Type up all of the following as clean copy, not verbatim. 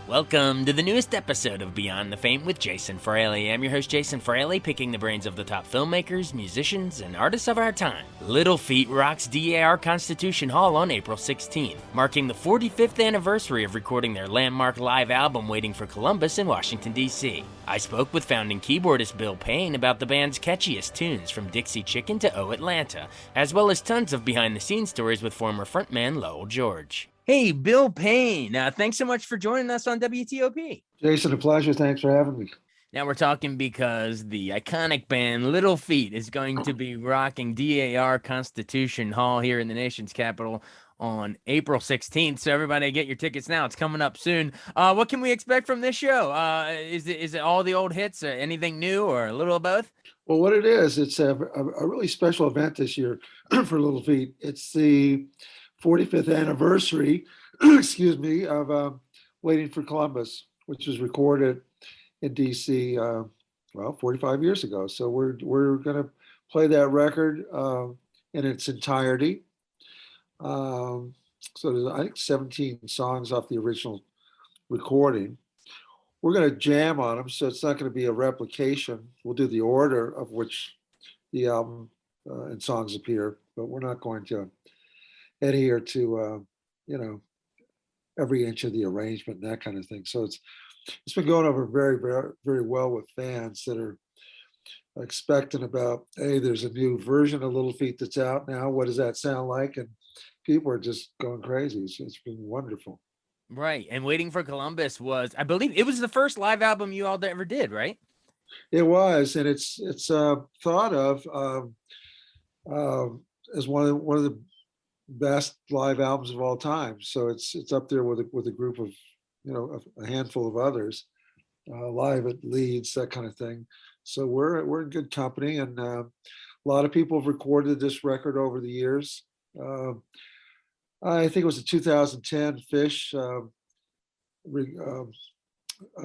Welcome to the newest episode of Beyond the Fame with Jason Fraley. I'm your host, Jason Fraley, picking the brains of the top filmmakers, musicians, and artists of our time. Little Feat rocks DAR Constitution Hall on April 16th, marking the 45th anniversary of recording their landmark live album Waiting for Columbus in Washington, D.C. I spoke with founding keyboardist Bill Payne about the band's catchiest tunes from Dixie Chicken to Oh Atlanta, as well as tons of behind-the-scenes stories with former frontman Lowell George. Hey, Bill Payne, thanks so much for joining us on WTOP. Jason, a pleasure. Thanks for having me. Now we're talking because the iconic band Little Feat is going to be rocking DAR Constitution Hall here in the nation's capital on April 16th. So everybody get your tickets now. It's coming up soon. What can we expect from this show? Is it all the old hits, or anything new, or a little of both? Well, what it is, it's a really special event this year for Little Feat. It's the 45th anniversary, excuse me, of Waiting for Columbus, which was recorded in D.C. 45 years ago. So we're going to play that record in its entirety. So there's, I think, 17 songs off the original recording. We're going to jam on them, so it's not going to be a replication. We'll do the order of which the album and songs appear, but we're not going to adhere to every inch of the arrangement and that kind of thing. So it's been going over very, very, very well with fans that are expecting about, hey, there's a new version of Little Feat that's out now. What does that sound like? And people are just going crazy. It's been wonderful. Right. And Waiting for Columbus was, I believe, it was the first live album you all ever did, right? It was, and it's thought of as one of the best live albums of all time. So it's up there with a group of, a handful of others, live at Leeds, that kind of thing. So we're in good company, and a lot of people have recorded this record over the years. I think it was a 2010 Fish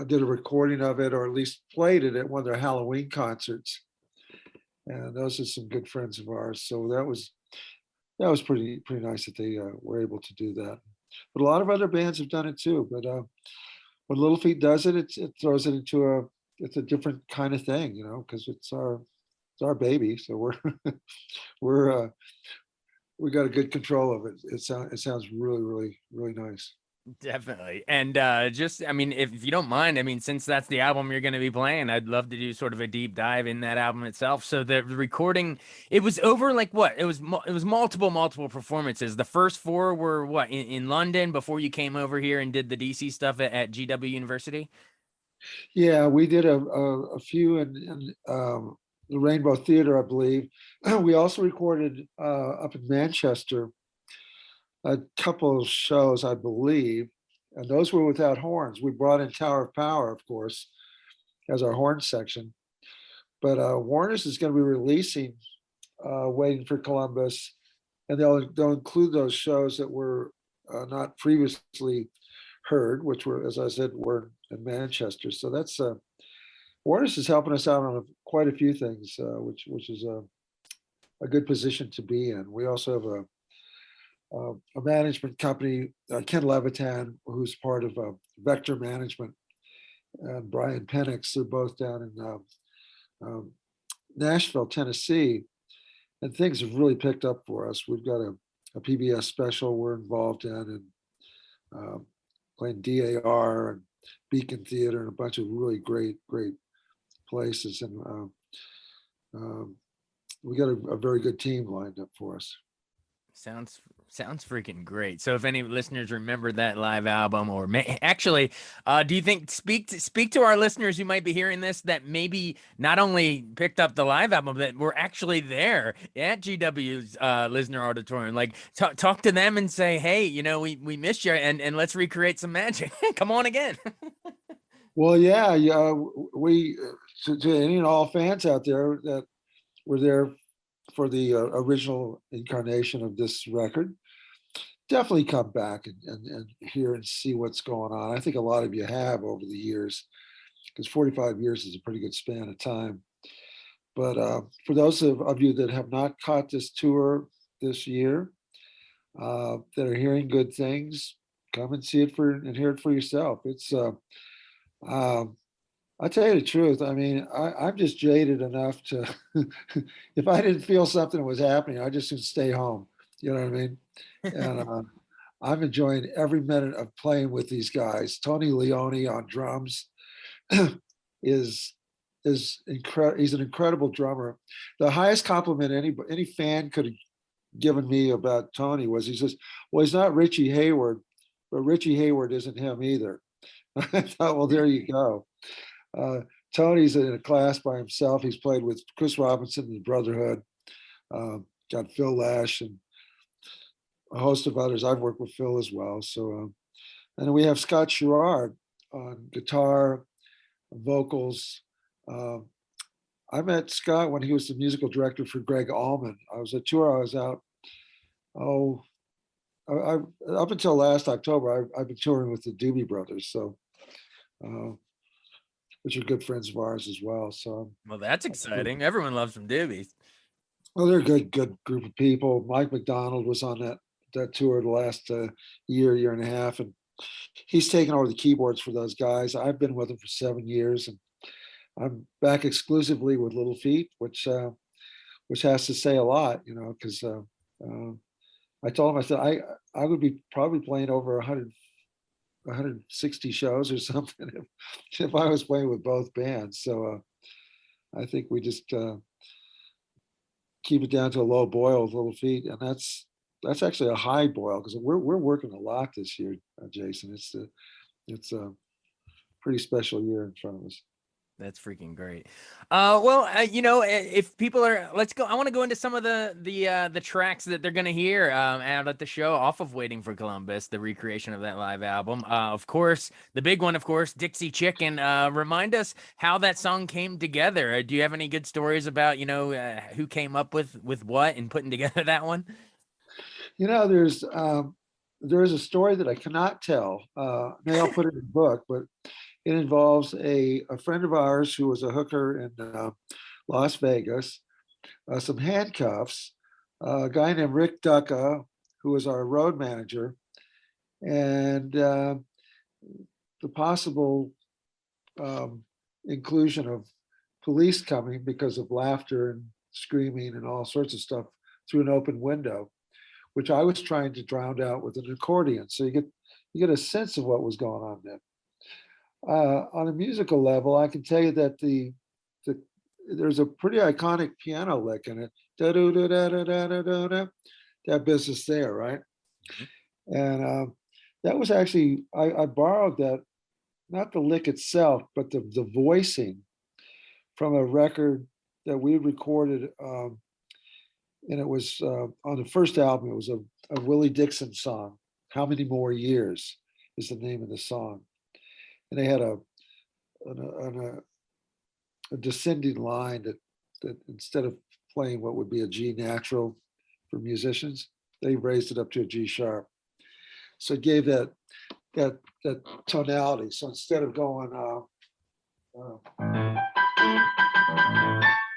did a recording of it, or at least played it at one of their Halloween concerts. And those are some good friends of ours. So that was pretty nice that they were able to do that. But a lot of other bands have done it too. But when Little Feat does it, it throws it into it's a different kind of thing, because it's our baby. So we got a good control of it. It sounds really, really, really nice. Definitely. And if you don't mind, since that's the album you're going to be playing, I'd love to do sort of a deep dive in that album itself. So the recording, it was over like what? It was multiple performances. The first four were what, in London before you came over here and did the DC stuff at GW University? Yeah, we did a few in the Rainbow Theater, I believe. We also recorded up in Manchester a couple of shows, I believe, and those were without horns. We brought in Tower of Power, of course, as our horn section. But Warner's is going to be releasing Waiting for Columbus, and they'll include those shows that were not previously heard, which were, as I said, were in Manchester. So that's Warner's is helping us out on quite a few things, which is a good position to be in. We also have a management company, Ken Levitan, who's part of Vector Management, and Brian Penix. They're both down in Nashville, Tennessee, and things have really picked up for us. We've got a PBS special we're involved in, and playing DAR and Beacon Theater and a bunch of really great places, and we got a very good team lined up for us. Sounds freaking great. So if any listeners remember that live album, or actually, do you think speak to our listeners who might be hearing this that maybe not only picked up the live album, but were actually there at GW's Lisner Auditorium? Like talk to them and say, hey, we missed you, and let's recreate some magic. Come on again. Well, yeah. We to any and all fans out there that were there for the original incarnation of this record, definitely come back and hear and see what's going on. I think a lot of you have over the years, because 45 years is a pretty good span of time. But for those of you that have not caught this tour this year, that are hearing good things, come and see it and hear it for yourself. It's um, I'll tell you the truth. I mean, I'm just jaded enough to, if I didn't feel something was happening, I just would stay home. You know what I mean? And I'm enjoying every minute of playing with these guys. Tony Leone on drums is incredible. He's an incredible drummer. The highest compliment any fan could have given me about Tony was he says, "Well, he's not Richie Hayward, but Richie Hayward isn't him either." I thought, well, there you go. Uh, Tony's in a class by himself. He's played with Chris Robinson and the Brotherhood. Got Phil Lash and a host of others. I've worked with Phil as well. So, and then we have Scott Sherrard on guitar, vocals. I met Scott when he was the musical director for Greg Allman. I was a tour. I was out. I up until last October, I've been touring with the Doobie Brothers. So. Which are good friends of ours as well. So, well, that's exciting. Everyone loves some Doobies. Well, they're a good group of people. Mike McDonald was on that tour the last year and a half, and he's taken over the keyboards for those guys. I've been with him for 7 years, and I'm back exclusively with Little Feat, which has to say a lot, because I told him, I said I would be probably playing over 160 shows or something if I was playing with both bands. So I think we just keep it down to a low boil with Little Feat, and that's actually a high boil because we're working a lot this year, Jason. It's a pretty special year in front of us. That's freaking great. If people are, let's go. I want to go into some of the tracks that they're going to hear out at the show off of Waiting for Columbus, the recreation of that live album. Of course, the big one, of course, Dixie Chicken. Remind us how that song came together. Do you have any good stories about, who came up with what and putting together that one? There's a story that I cannot tell. Maybe I'll put it in the book, but it involves a friend of ours who was a hooker in Las Vegas, some handcuffs, a guy named Rick Ducka, who was our road manager, and the possible inclusion of police coming because of laughter and screaming and all sorts of stuff through an open window, which I was trying to drown out with an accordion. So you get a sense of what was going on there. On a musical level, I can tell you that there's a pretty iconic piano lick in it. Da-do-da-da-da-da-da-da. That business there, right? Mm-hmm. And that was actually, I borrowed that, not the lick itself, but the voicing from a record that we recorded. And it was on the first album, it was a Willie Dixon song, How Many More Years is the name of the song. And they had a descending line that instead of playing what would be a G natural for musicians, they raised it up to a G sharp. So it gave that tonality. So instead of going,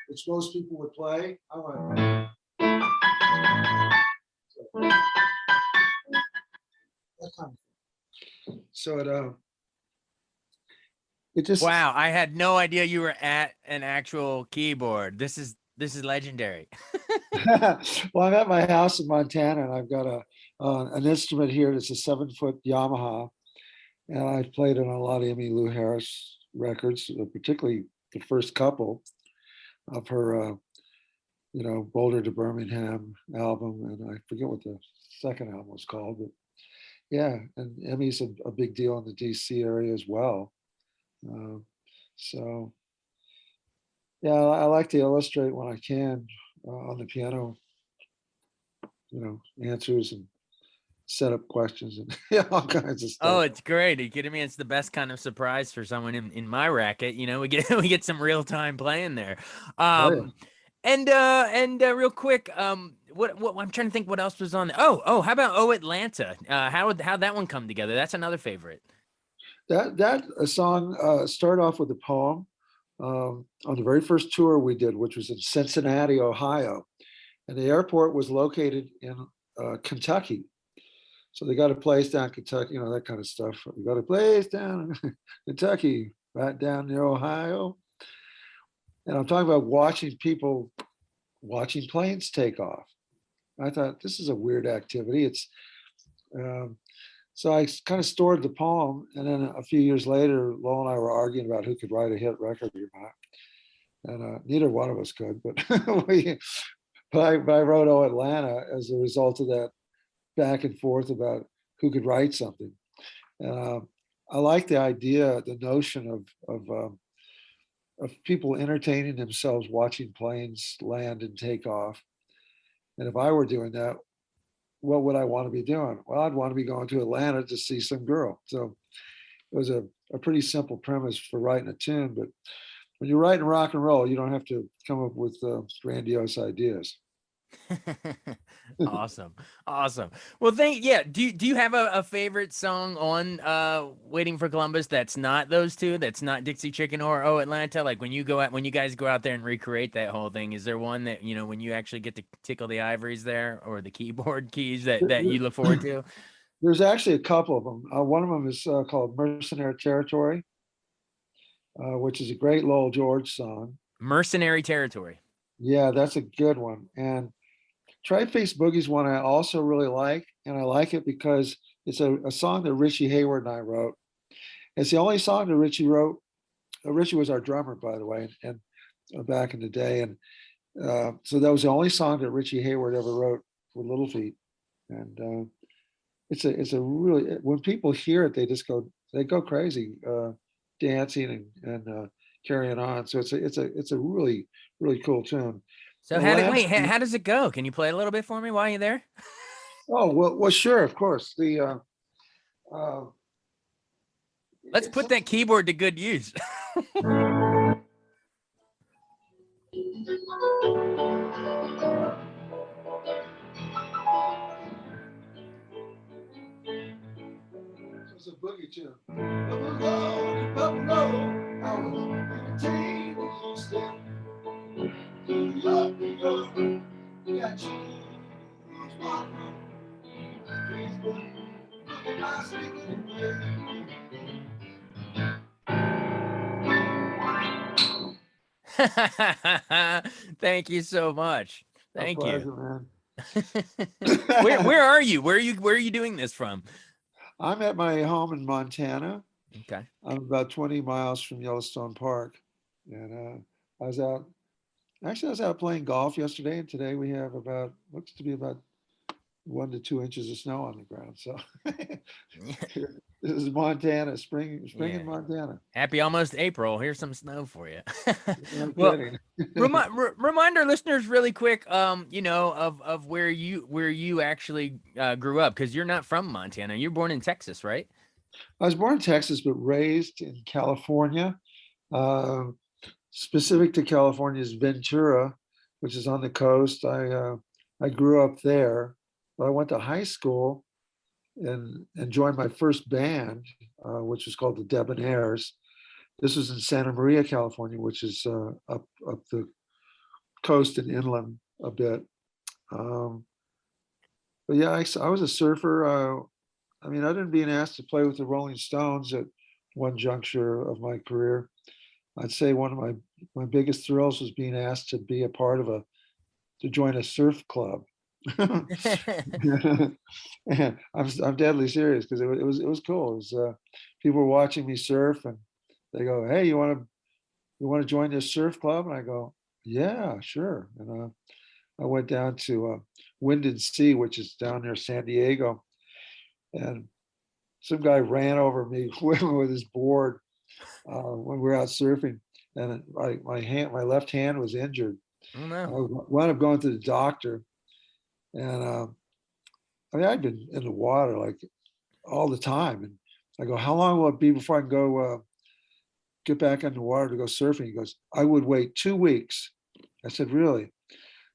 which most people would play, I went. So it just, wow, I had no idea you were at an actual keyboard. This is legendary. Well, I'm at my house in Montana, and I've got an instrument here that's a 7-foot Yamaha, and I've played it on a lot of Emmylou Harris records, particularly the first couple of her, Boulder to Birmingham album, and I forget what the second album was called, but yeah, and Emmy's a big deal in the D.C. area as well. So yeah, I like to illustrate when I can on the piano, answers and set up questions and all kinds of stuff. Oh, it's great. Are you kidding me? It's the best kind of surprise for someone in my racket. We get some real time playing there. And real quick, what I'm trying to think what else was on there. Oh, how about Oh Atlanta? How'd that one come together? That's another favorite. That song started off with a poem on the very first tour we did, which was in Cincinnati, Ohio, and the airport was located in Kentucky. So they got a place down in Kentucky, that kind of stuff. We got a place down in Kentucky, right down near Ohio. And I'm talking about watching planes take off. I thought this is a weird activity. Um, so I kind of stored the poem, and then a few years later, Lowell and I were arguing about who could write a hit record or not, and neither one of us could. But I wrote "Oh Atlanta" as a result of that back and forth about who could write something. I like the idea, the notion of people entertaining themselves watching planes land and take off. And if I were doing that, what would I want to be doing? Well, I'd want to be going to Atlanta to see some girl. So it was a pretty simple premise for writing a tune. But when you're writing rock and roll, you don't have to come up with grandiose ideas. Awesome. Well, do you have a favorite song on Waiting for Columbus that's not those two, that's not Dixie Chicken or Oh Atlanta? Like when you guys go out there and recreate that whole thing, is there one that, when you actually get to tickle the ivories there, or the keyboard keys that you look forward to? There's actually a couple of them. One of them is called Mercenary Territory, which is a great Lowell George song. Mercenary Territory. Yeah, that's a good one. And Tri-Face Boogie's one I also really like, and I like it because it's a song that Richie Hayward and I wrote. It's the only song that Richie wrote. Richie was our drummer, by the way, and back in the day, and so that was the only song that Richie Hayward ever wrote for Little Feat. And it's a really, when people hear it, they go crazy, dancing and carrying on. So it's a really cool tune. So how does it go? Can you play a little bit for me while you're there? Oh, well, sure, of course. Let's put that keyboard to good use. It's a boogie tune. Thank you so much. Thank pleasure, you, man. Where are you? Where are you doing this from? I'm at my home in Montana. Okay. I'm about 20 miles from Yellowstone Park, and I was out playing golf yesterday, and today we have looks to be about 1 to 2 inches of snow on the ground. So this is Montana, spring in Montana. Happy almost April. Here's some snow for you. No Well, kidding. remind our listeners really quick, of where you actually grew up, because you're not from Montana. You're born in Texas, right? I was born in Texas, but raised in California. Specific to California is Ventura, which is on the coast. I grew up there, but I went to high school and joined my first band, which was called the Debonaires. This was in Santa Maria, California, which is up the coast and inland a bit. But yeah, I was a surfer. I didn't being asked to play with the Rolling Stones at one juncture of my career. I'd say one of my biggest thrills was being asked to be a part of to join a surf club. I'm deadly serious, because it was cool. It was people were watching me surf, and they go, "Hey, you want to join this surf club?" And I go, "Yeah, sure." And I went down to Wind and Sea, which is down near San Diego, and some guy ran over me with his board when we were out surfing, and my left hand was injured. Oh, no. I wound up going to the doctor, and I'd been in the water like all the time, and I go, "How long will it be before I can go get back in the water to go surfing?" He goes, "I would wait 2 weeks." I said, "Really?"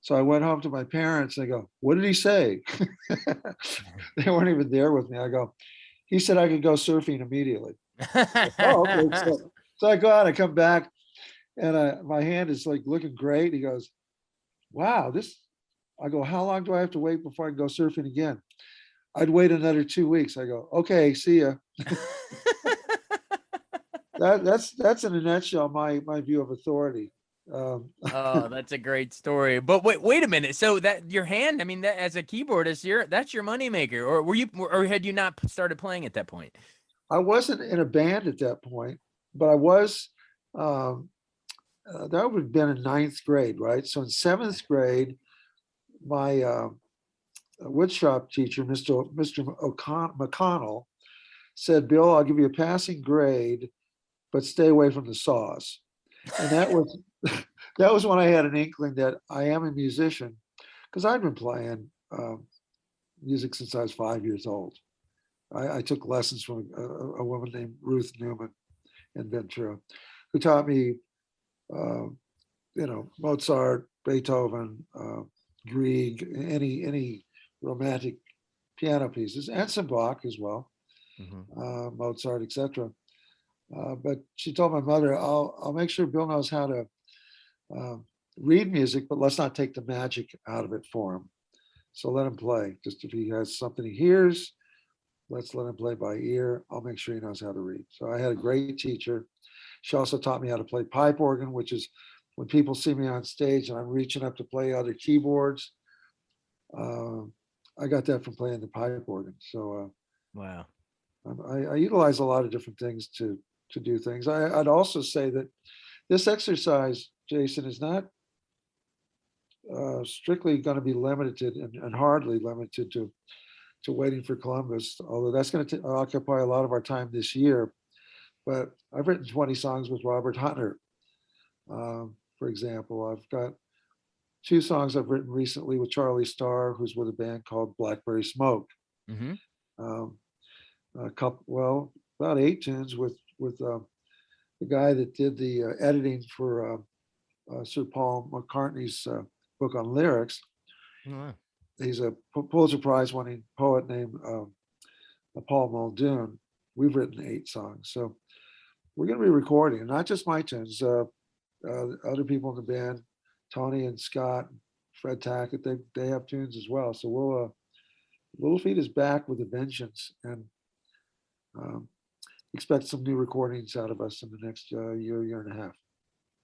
So I went home to my parents, and they go, "What did he say?" They weren't even there with me. I go, "He said I could go surfing immediately." Oh, okay. So I go out, I come back, and my hand is like looking great. He goes, "Wow, this." I go, "How long do I have to wait before I can go surfing again?" I'd wait another 2 weeks. I go, okay, see ya. That's in a nutshell my view of authority. Oh, that's a great story. But wait a minute. So that your hand, I mean, that as a keyboardist, that's your moneymaker. Or or had you not started playing at that point? I wasn't in a band at that point, but I was. Um, that would have been in ninth grade, right? So in seventh grade, my woodshop teacher, Mr. McConnell, said, "Bill, I'll give you a passing grade, but stay away from the saws." And that was that was when I had an inkling that I am a musician, because I'd been playing music since I was 5 years old. I took lessons from a woman named Ruth Newman in Ventura, who taught me, uh, Mozart, Beethoven, Grieg, any romantic piano pieces, and some Bach as well, Mozart, etc. But she told my mother, "I'll make sure Bill knows how to uh, read music, but let's not take the magic out of it for him. So let him play. Just if he has something he hears, let's let him play by ear. I'll make sure he knows how to read." So I had a great teacher. She also taught me how to play pipe organ, which is when people see me on stage and I'm reaching up to play other keyboards. Uh, I got that from playing the pipe organ. So Wow. I utilize a lot of different things to do things. I'd also say that this exercise, Jason, is not strictly going to be limited and hardly limited to waiting for Columbus, although that's going to occupy a lot of our time this year. But I've written 20 songs with Robert Hunter, for example. I've got 2 songs I've written recently with Charlie Starr, who's with a band called Blackberry Smoke. Mm-hmm. Um, about 8 tunes with the guy that did the editing for Sir Paul McCartney's book on lyrics. Wow. He's a Pulitzer Prize winning poet named Paul Muldoon. We've written 8 songs. So we're going to be recording, not just my tunes, other people in the band, Tony and Scott, Fred Tackett, they have tunes as well. So we'll, Little Feat is back with a vengeance, and um, expect some new recordings out of us in the next year and a half.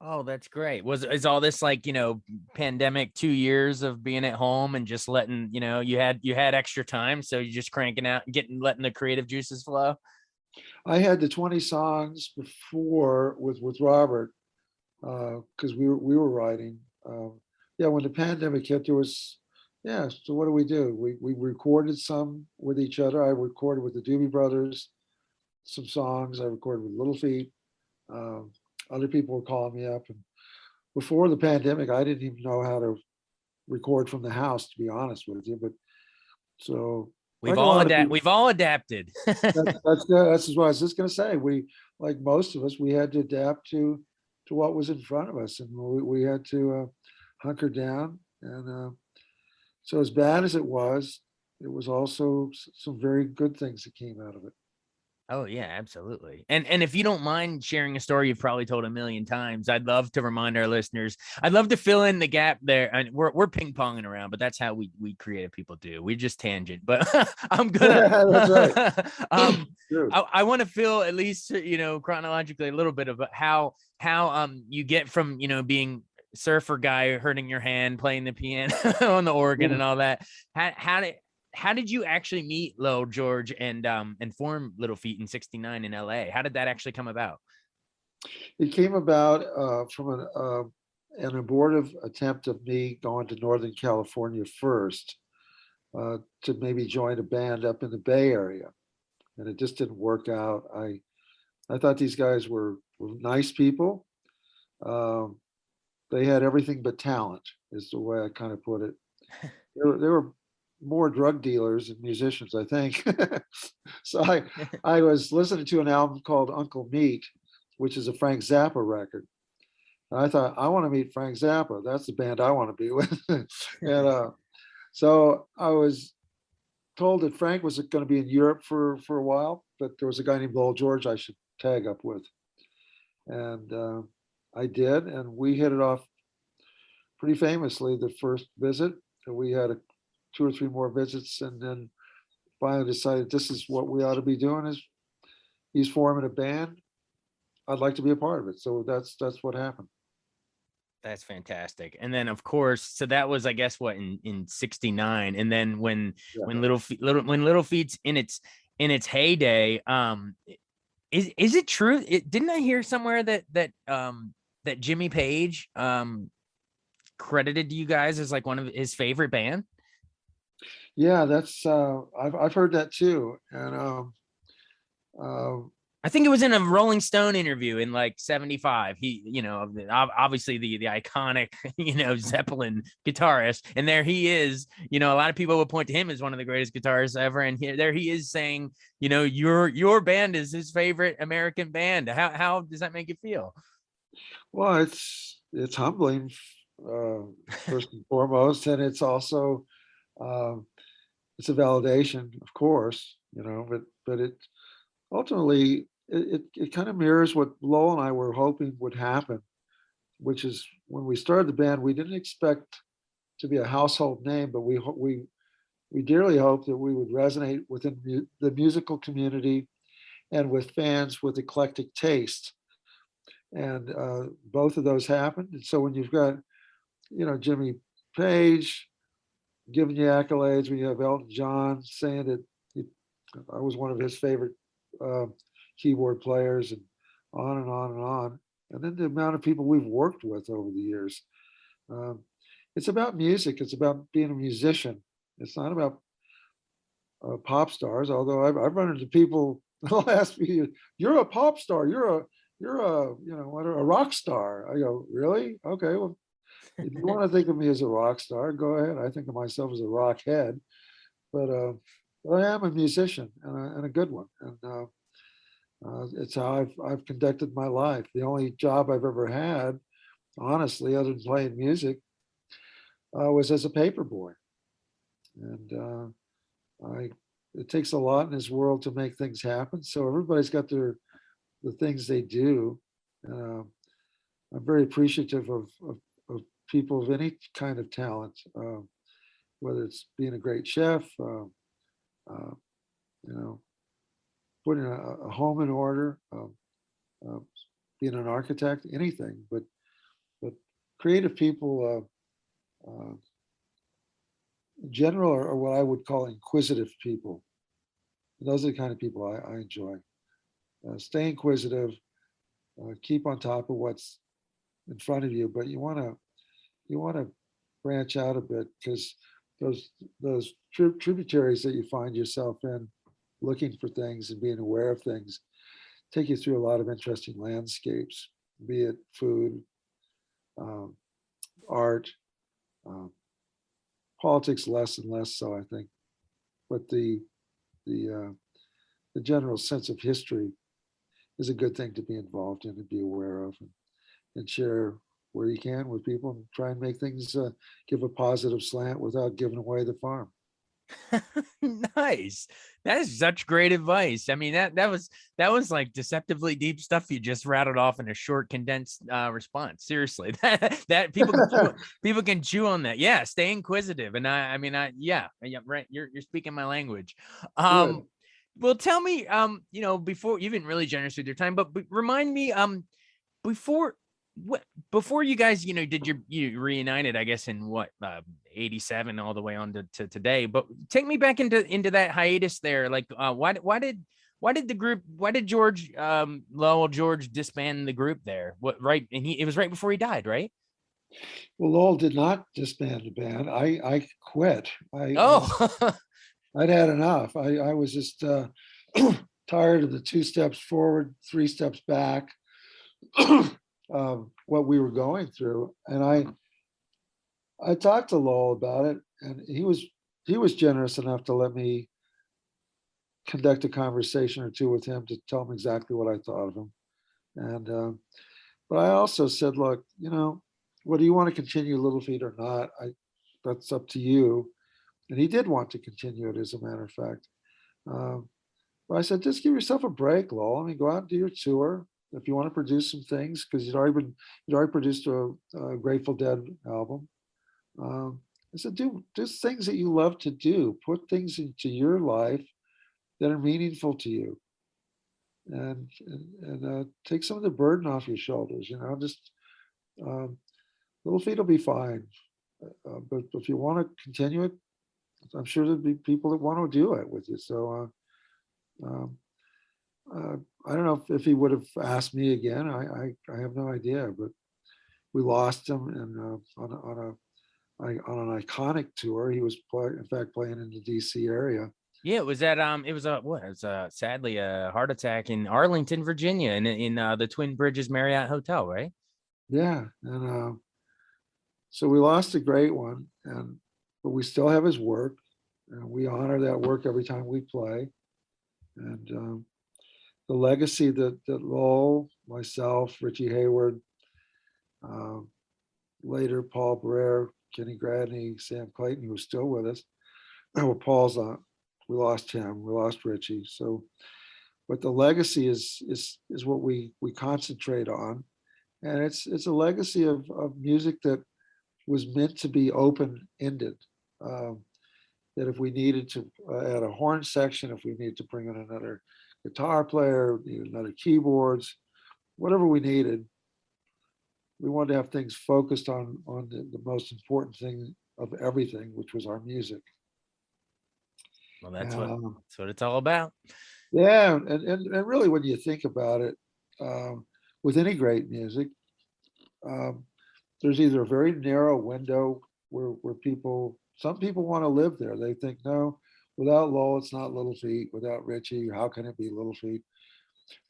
Oh, that's great. Is all this like, pandemic 2 years of being at home and just letting, you had extra time, so you're just cranking out, letting the creative juices flow? I had the 20 songs before with Robert, because we were writing. Yeah, when the pandemic hit, there was, yeah. So what do? We recorded some with each other. I recorded with the Doobie Brothers some songs. I recorded with Little Feat. Um, Other people were calling me up, and before the pandemic, I didn't even know how to record from the house, to be honest with you. But so, We've like a all lot of people, we've all adapted. that's what I was just going to say. We, like most of us, we had to adapt to what was in front of us, and we had to hunker down. And so, as bad as it was also some very good things that came out of it. Oh yeah, absolutely. And if you don't mind sharing a story you've probably told a million times, I'd love to remind our listeners. I'd love to fill in the gap there. And we're ping ponging around, but that's how we creative people do. We just tangent. But I'm gonna. That's right. True. I want to feel at least chronologically a little bit about how you get from being surfer guy hurting your hand playing the piano on the organ and all that. How did you actually meet Lil George and form Little Feat in '69 in LA? How did that actually come about? It came about from an abortive attempt of me going to Northern California first, to maybe join a band up in the Bay Area, and it just didn't work out. I thought these guys were nice people. Um, they had everything but talent, is the way I kind of put it. They were more drug dealers than musicians, I think. So I was listening to an album called Uncle Meat, which is a Frank Zappa record. And I thought, I want to meet Frank Zappa. That's the band I want to be with. And so I was told that Frank was going to be in Europe for a while, but there was a guy named Lowell George I should tag up with. And I did, and we hit it off pretty famously the first visit. And we had 2 or 3 more visits, and then finally decided this is what we ought to be doing. Is he's forming a band. I'd like to be a part of it. So that's what happened. That's fantastic. And then of course, so that was, I guess, what, in 69. And then when Yeah. Little Feat's in its heyday, is it true? Didn't I hear somewhere that Jimmy Page credited you guys as like one of his favorite band? Yeah, that's I've heard that too. And uh, I think it was in a Rolling Stone interview in like 75. He, obviously the iconic, Zeppelin guitarist. And there he is, a lot of people would point to him as one of the greatest guitarists ever. And there he is saying, your band is his favorite American band. How does that make you feel? well, it's humbling, first and foremost, and it's also it's a validation, of course, but it ultimately it kind of mirrors what Lowell and I were hoping would happen, which is when we started the band, we didn't expect to be a household name, but we dearly hoped that we would resonate within the musical community and with fans with eclectic taste. And both of those happened. And so when you've got, Jimmy Page giving you accolades, when you have Elton John saying that I was one of his favorite keyboard players, and on and on and on. And then the amount of people we've worked with over the years. It's about music. It's about being a musician. It's not about pop stars. Although I've run into people the last few years. You're a pop star. You're a rock star. I go, really? Okay. Well, if you want to think of me as a rock star, go ahead. I think of myself as a rock head, but I am a musician and a good one. And it's how I've conducted my life. The only job I've ever had, honestly, other than playing music, was as a paper boy. And it takes a lot in this world to make things happen. So everybody's got the things they do. I'm very appreciative of people of any kind of talent, whether it's being a great chef, putting a home in order, being an architect, anything. But creative people, in general, are what I would call inquisitive people. And those are the kind of people I enjoy. Stay inquisitive, keep on top of what's in front of you, but you want to branch out a bit, because those tributaries that you find yourself in, looking for things and being aware of things, take you through a lot of interesting landscapes, be it food, art, politics less and less so, I think. But the general sense of history is a good thing to be involved in and be aware of, and share where you can with people, and try and make things give a positive slant without giving away the farm. Nice. That is such great advice. I mean, that was like deceptively deep stuff you just rattled off in a short, condensed response. Seriously, that people can chew on that. Yeah, stay inquisitive. And yeah, right. You're speaking my language. Well, tell me, before, you've been really generous with your time, but remind me, before you guys, did you reunited, I guess, in what, 87 all the way on to today, but take me back into that hiatus there. Like, why did George, Lowell George disband the group there? Right. And it was right before he died, right? Well, Lowell did not disband the band. I quit. I'd had enough. I was just tired of the 2 steps forward, 3 steps back, what we were going through. And I talked to Lowell about it, and he was generous enough to let me conduct a conversation or two with him to tell him exactly what I thought of him. And but I also said, look, whether you want to continue Little Feat or not, that's up to you. And he did want to continue it, as a matter of fact. But I said, just give yourself a break, Lowell. I mean, go out and do your tour. If you want to produce some things, because you'd already produced a Grateful Dead album, I said, do things that you love to do. Put things into your life that are meaningful to you, and take some of the burden off your shoulders. Just um, little feet will be fine. But if you want to continue it, I'm sure there'd be people that want to do it with you. So um, I don't know if he would have asked me again. I have no idea. But we lost him, and on an iconic tour, he was in fact playing in the D.C. area. Yeah, it was at it was a what? It was sadly a heart attack in Arlington, Virginia, in the Twin Bridges Marriott Hotel, right? Yeah, and so we lost a great one, but we still have his work, and we honor that work every time we play. And the legacy that Lowell, myself, Richie Hayward, um, later Paul Barrere, Kenny Gradney, Sam Clayton, who was still with us. Well, Paul's on. We lost him. We lost Richie. So, but the legacy is what we concentrate on, and it's a legacy of music that was meant to be open ended. That if we needed to add a horn section, if we needed to bring in another guitar player, another keyboards, whatever we needed, we wanted to have things focused on the most important thing of everything, which was our music. Well, that's what it's all about. Yeah, and really, when you think about it, with any great music, there's either a very narrow window where some people want to live there. They think, no, without Lowell, it's not Little Feat. Without Richie, how can it be Little Feat?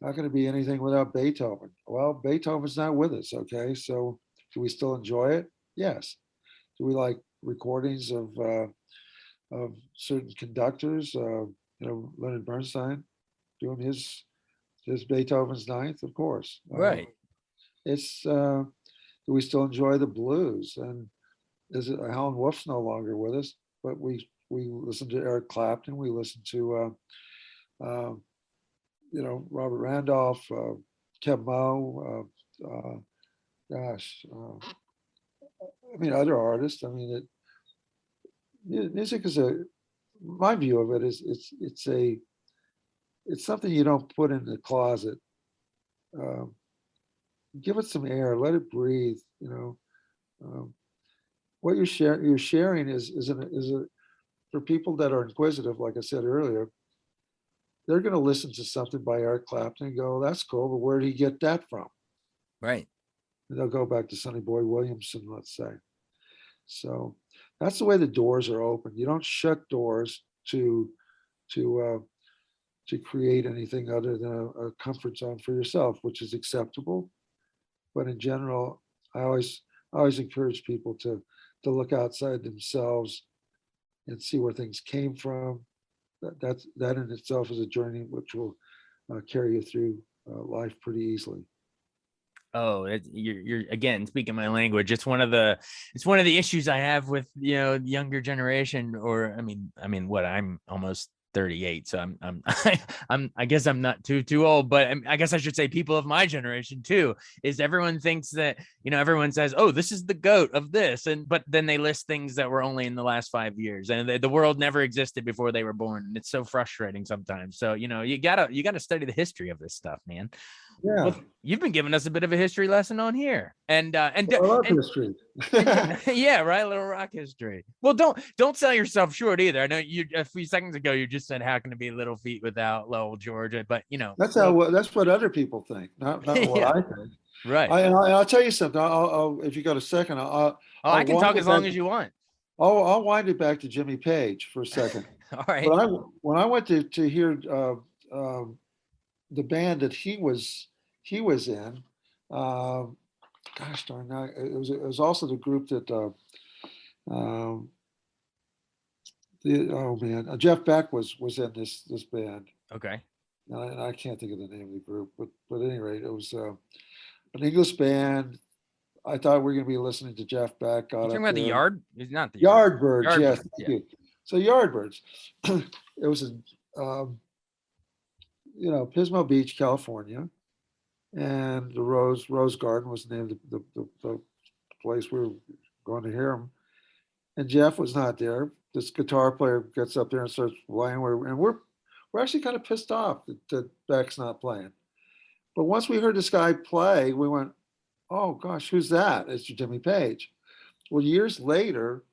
How can it be anything without Beethoven? Well, Beethoven's not with us. Okay, so do we still enjoy it? Yes. Do we like recordings of certain conductors? Leonard Bernstein doing his Beethoven's Ninth, of course. Right. It's do we still enjoy the blues? And is it Howlin' Wolf's no longer with us, but we listen to Eric Clapton, we listen to Robert Randolph, Keb Mo, other artists. I mean, music is my view of it is it's something you don't put in the closet. Give it some air, let it breathe. What you're sharing is for people that are inquisitive, like I said earlier, they're going to listen to something by Eric Clapton and go, "That's cool, but where did he get that from?" Right. And they'll go back to Sonny Boy Williamson, let's say. So that's the way the doors are open. You don't shut doors to create anything other than a comfort zone for yourself, which is acceptable. But in general, I always encourage people to look outside themselves and see where things came from. That in itself is a journey which will carry you through life pretty easily. Oh, you're again speaking my language. It's one of the issues I have with younger generation. Or I mean, what, I'm almost 38, so I guess I'm not too old, but I guess I should say people of my generation too. Is everyone thinks that everyone says, oh, this is the GOAT of this, but then they list things that were only in the last 5 years, and the world never existed before they were born, and it's so frustrating sometimes. So you gotta study the history of this stuff, man. Yeah. Well, you've been giving us a bit of a history lesson on here, and I love history. yeah, right, little rock history. Well, don't sell yourself short either. I know you a few seconds ago you just said, how can it be Little Feat without Lowell, Georgia? But that's what other people think, not what yeah, I think. right. I'll tell you something. I'll if you got a second, I can talk as long as you want. I'll wind it back to Jimmy Page for a second. All right. When I went to hear the band that he was in, gosh darn, it was also the group that Jeff Beck was in this band. Okay. And I can't think of the name of the group, but at any rate, it was an English band. I thought we were going to be listening to Jeff Beck. You're talking about the Yard? It's not the Yardbirds. Yes, Yardbirds, thank you. So Yardbirds. It was in Pismo Beach, California, and the Rose Garden was the name of the place we were going to hear them. and Jeff was not there. This guitar player gets up there and starts playing. We're actually kind of pissed off that Beck's not playing. But once we heard this guy play, we went, "Oh gosh, who's that?" It's Jimmy Page. Well, years later,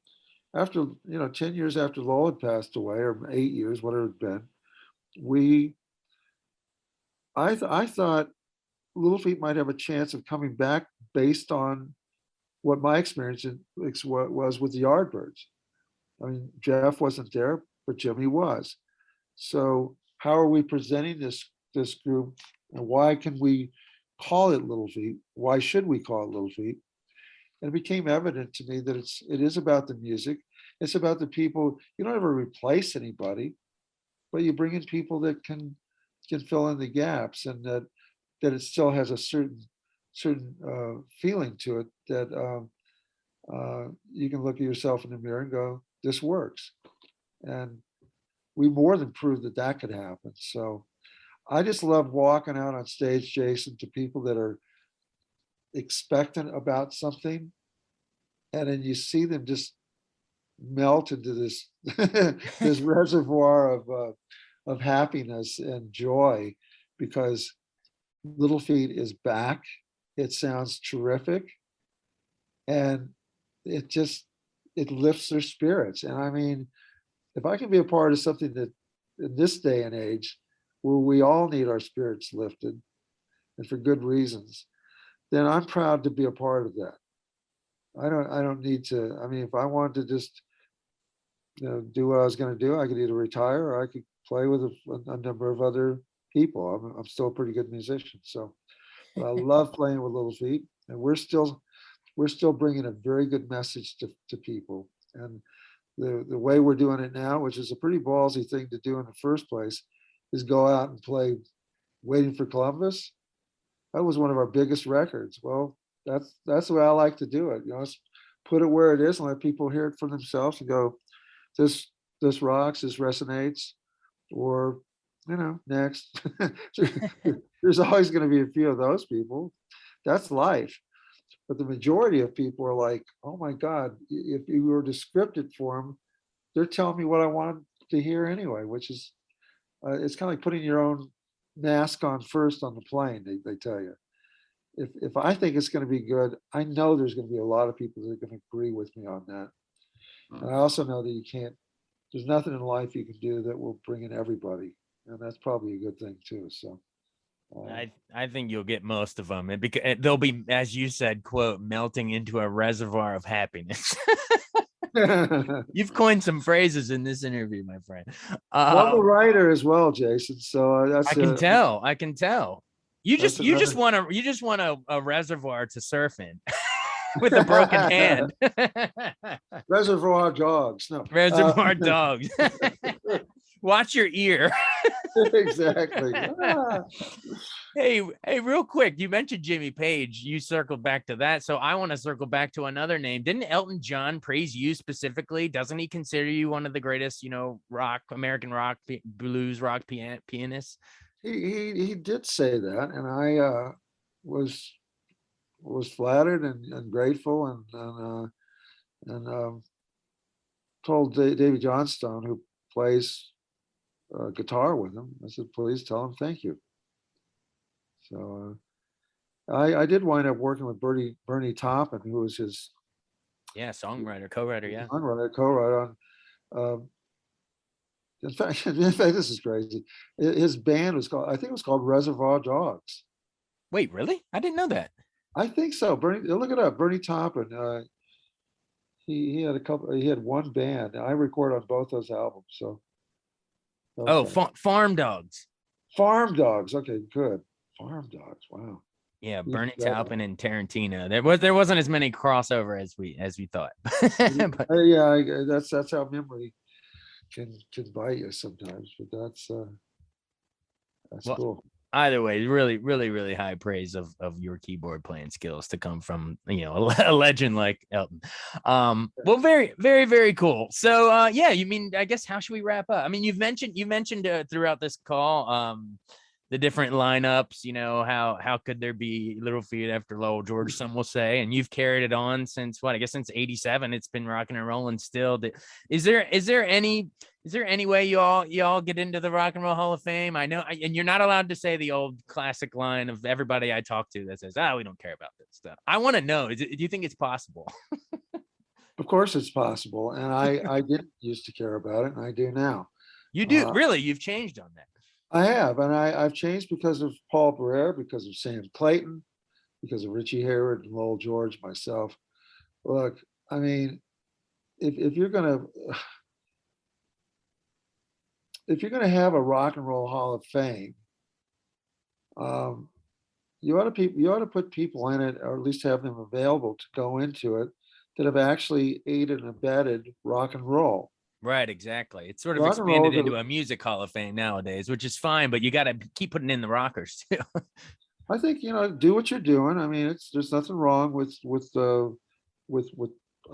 after 10 years after Lowell had passed away, or 8 years, whatever it had been, I thought Little Feat might have a chance of coming back based on what my experience was with the Yardbirds. I mean, Jeff wasn't there, but Jimmy was. So how are we presenting this group, and why can we call it Little Feat? Why should we call it Little Feat? And it became evident to me that it is about the music. It's about the people. You don't ever replace anybody, but you bring in people that can fill in the gaps, and that it still has a certain feeling to it that you can look at yourself in the mirror and go, this works. And we more than proved that could happen. So I just love walking out on stage, Jason, to people that are expectant about something, and then you see them just melt into this this reservoir of happiness and joy, because Little Feat is back. It sounds terrific, and it lifts their spirits. And I mean, if I can be a part of something that in this day and age where we all need our spirits lifted, and for good reasons, then I'm proud to be a part of that. I don't need to. I mean, if I wanted to just do what I was going to do, I could either retire or I could play with a number of other people. I'm still a pretty good musician, so I love playing with Little Feat, and we're still bringing a very good message to people. And the way we're doing it now, which is a pretty ballsy thing to do in the first place, is go out and play Waiting for Columbus. That was one of our biggest records. Well, that's the way I like to do it. Let's put it where it is and let people hear it for themselves and go, this rocks, this resonates, or next. There's always going to be a few of those people. That's life. But the majority of people are like, oh my God, if you were to script it for them, they're telling me what I wanted to hear anyway, which is, it's kind of like putting your own mask on first on the plane, they tell you. If I think it's going to be good, I know there's going to be a lot of people that are going to agree with me on that. And I also know that there's nothing in life you can do that will bring in everybody. And that's probably a good thing too. So I think you'll get most of them, and because they'll be, as you said, quote, melting into a reservoir of happiness. You've coined some phrases in this interview, my friend. I'm a writer as well, Jason. So that's I can tell. You just want a reservoir to surf in with a broken hand. Reservoir dogs. No. Reservoir dogs. Watch your ear. Exactly. Hey, real quick, you mentioned Jimmy Page. You circled back to that. So I want to circle back to another name. Didn't Elton John praise you specifically? Doesn't he consider you one of the greatest, American rock, blues rock pianists? He did say that, and I was flattered and grateful, and told Davy Johnstone, who plays guitar with him, I said, please tell him thank you. So I did wind up working with Bernie Taupin, who was his songwriter, co-writer, co-writer on. In fact, this is crazy. His band was called, I think it was called Reservoir Dogs. Wait, really? I didn't know that. I think so. Bernie, look it up. Bernie Taupin. He had one band. I record on both those albums. So. Okay. Farm Dogs. Farm Dogs. Okay, good. Farm Dogs. Wow. Yeah, Bernie Taupin and Tarantino. There wasn't as many crossover as we thought. But, yeah, that's how memory can bite you sometimes. But that's cool. Either way, really, really, really high praise of your keyboard playing skills to come from a legend like Elton. Well, very, very, very cool. So I guess how should we wrap up? I mean, you've mentioned throughout this call the different lineups, how could there be Little Feat after Lowell George, some will say, and you've carried it on since what, I guess since 87, it's been rocking and rolling still. Is there any way you all get into the Rock and Roll Hall of Fame? I know, and you're not allowed to say the old classic line of everybody I talk to that says, we don't care about this stuff. I want to know, do you think it's possible? Of course it's possible. And I didn't used to care about it, and I do now. You do? Really? You've changed on that? I have. And I've changed because of Paul Barrere, because of Sam Clayton, because of Richie Hayward and Lowell George, myself. Look, I mean, if you're gonna have a Rock and Roll Hall of Fame, you ought to put people in it, or at least have them available to go into it, that have actually aided and abetted rock and roll. Right, exactly. It's sort of expanded into a music Hall of Fame nowadays, which is fine, but you got to keep putting in the rockers too. I think, do what you're doing. I mean, there's nothing wrong with I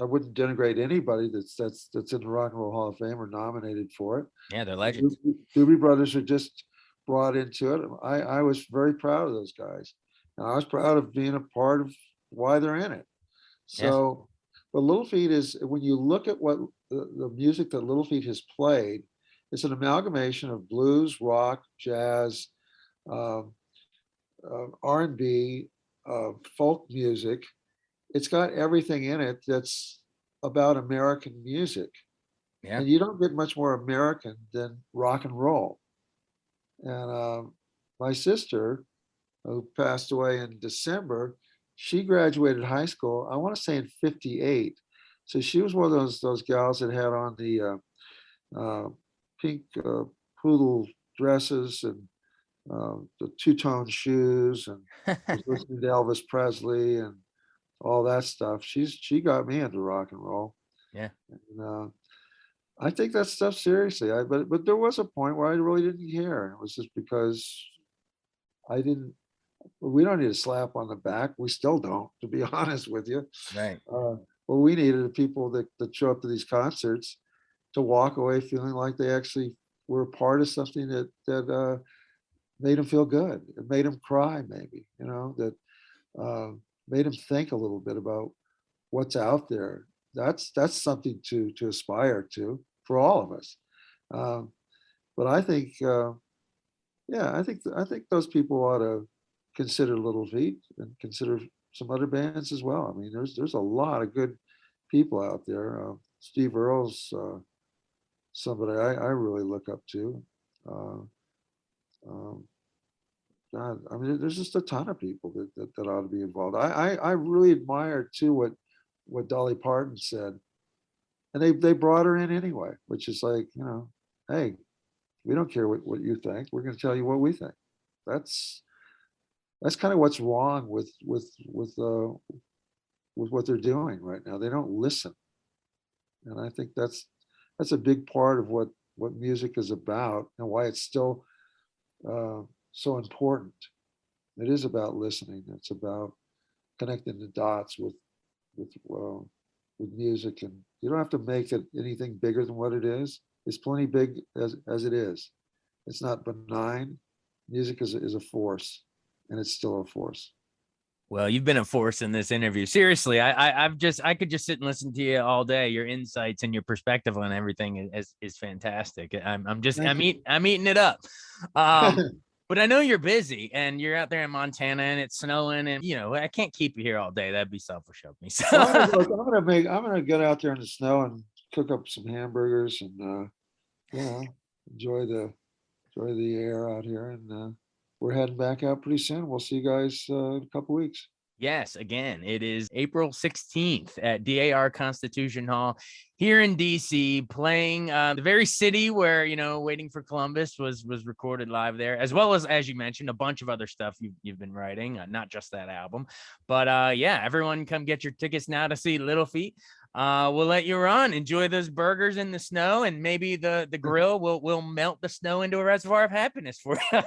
wouldn't denigrate anybody that's in the Rock and Roll Hall of Fame or nominated for it. Yeah, they're legends. Doobie Brothers are just brought into it. I was very proud of those guys, and I was proud of being a part of why they're in it. So, yes. But Little Feat is, when you look at what the music that Little Feat has played, it's an amalgamation of blues, rock, jazz, R&B, folk music. It's got everything in it that's about American music. Yeah. And you don't get much more American than rock and roll. And my sister, who passed away in December, she graduated high school, I want to say in 58. So she was one of those gals that had on the pink poodle dresses and the two-tone shoes, and was listening to Elvis Presley and all that stuff. She got me into rock and roll. Yeah. And I take that stuff seriously. But there was a point where I really didn't care. It was just because we don't need a slap on the back. We still don't, to be honest with you. Right. What we needed are people that show up to these concerts to walk away feeling like they actually were a part of something that made them feel good. It made them cry, maybe, that made them think a little bit about what's out there. That's something to aspire to for all of us. But I think, I think those people ought to consider Little Feat and consider some other bands as well. I mean, there's a lot of good people out there. Steve Earle's somebody I really look up to. God, I mean, there's just a ton of people that ought to be involved. I really admire too what Dolly Parton said, and they brought her in anyway, which is like, hey, we don't care what you think. We're going to tell you what we think. That's kind of what's wrong with what they're doing right now. They don't listen, and I think that's a big part of what music is about and why it's still so important. It is about listening. It's about connecting the dots with music, and you don't have to make it anything bigger than what it is. It's plenty big as it is. It's not benign. Music is a force, and it's still a force. Well, you've been a force in this interview. Seriously, I could just sit and listen to you all day. Your insights and your perspective on everything is fantastic. I'm eating it up. But I know you're busy and you're out there in Montana and it's snowing, and I can't keep you here all day. That'd be selfish of me. So I'm gonna get out there in the snow and cook up some hamburgers and enjoy the air out here, and we're heading back out pretty soon. We'll see you guys in a couple weeks. Yes, again, it is April 16th at DAR Constitution Hall here in D.C., playing the very city where, Waiting for Columbus was recorded live there, as well as you mentioned, a bunch of other stuff you've been writing, not just that album. But everyone come get your tickets now to see Little Feat. We'll let you run. Enjoy those burgers in the snow, and maybe the grill will melt the snow into a reservoir of happiness for you.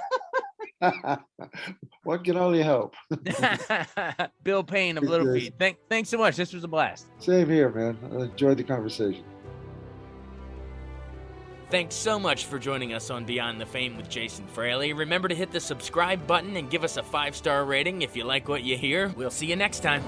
One can only hope. Bill Payne of Little Feat. Thanks so much. This was a blast. Same here, man. I enjoyed the conversation. Thanks so much for joining us on Beyond the Fame with Jason Fraley. Remember to hit the subscribe button and give us a 5-star rating if you like what you hear. We'll see you next time.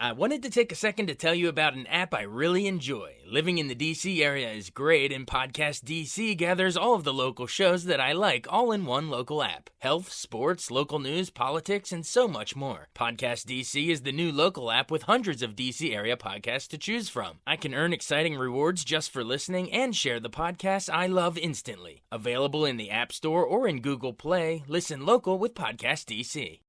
I wanted to take a second to tell you about an app I really enjoy. Living in the DC area is great, and Podcast DC gathers all of the local shows that I like all in one local app. Health, sports, local news, politics, and so much more. Podcast DC is the new local app with hundreds of DC area podcasts to choose from. I can earn exciting rewards just for listening and share the podcasts I love instantly. Available in the App Store or in Google Play, listen local with Podcast DC.